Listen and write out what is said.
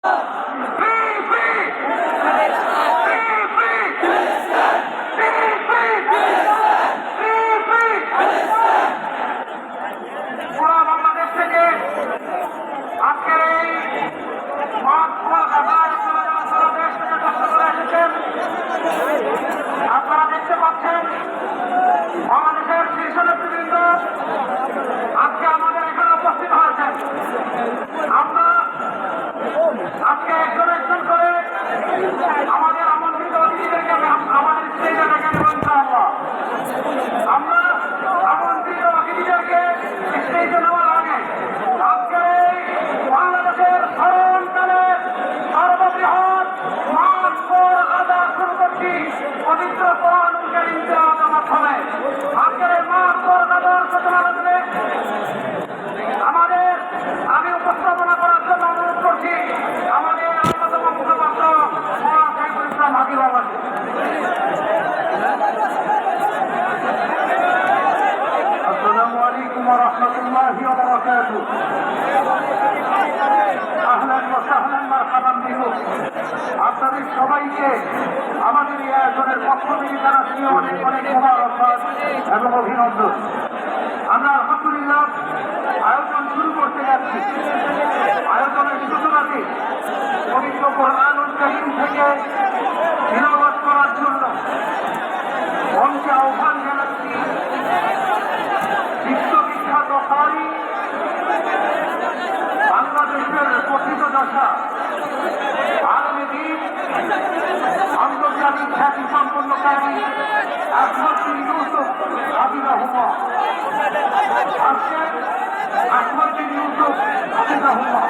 আপনারা দেখতে পাচ্ছেন বাংলাদেশের শীর্ষ নেতৃবৃন্দ আজকে আমাদের এখানে উপস্থিত হয়েছেন। আমরা আজকে একজন একজন করে আমাদের আমন্ত্রিত অতিথিদেরকে আমাদের স্টেজে ডেকে নেব ইনশাআল্লাহ। আমরা আমন্ত্রিত অতিথিদেরকে স্টেজে নেওয়ার আগে আজকে বাংলাদেশের স্মরণকালে সর্ববৃহৎ মাঠ আদা শুরু করছি পবিত্র কোরআনুল কারীম তেলাওয়াতের মাধ্যমে। আজকের এই মাঠ আদার সূচনা দেবে আমাদের আমি উপস্থাপনা করার জন্য অনুরোধ করছি আমাদের অন্যতম মুখপাত্র সাইফুল ইসলাম হাবিব বাবাকে। আসসালামু আলাইকুম ওয়া রাহমাতুল্লাহি ওয়া বারাকাতুহু। আহলান ওয়া সাহলান মারহাবান বিকুম। আপনাদের সবাইকে আমাদের এই আয়োজনের পক্ষ থেকে জানাচ্ছি অনেক অনেক মোবারকবাদ এবং অভিনন্দন। আমরা আলহামদুলিল্লাহ আয়োজন শুরু করতে যাচ্ছি। আয়োজনের সূচনাতে পবিত্র কোরআনুল কারীম থেকে তিলাওয়াত করার জন্য মঞ্চে আহ্বান জানাচ্ছি বিশ্ববিখ্যাত কারি, বাংলাদেশের কথিত দশা আলেমে দ্বীন, আন্তর্জাতিক খ্যাতি সম্পন্ন কারি আহমদ বিন ইউসুফ হাফিজাহুল্লাহ। আজকে আহমদ বিন ইউসুফ হাফিজাহুল্লাহ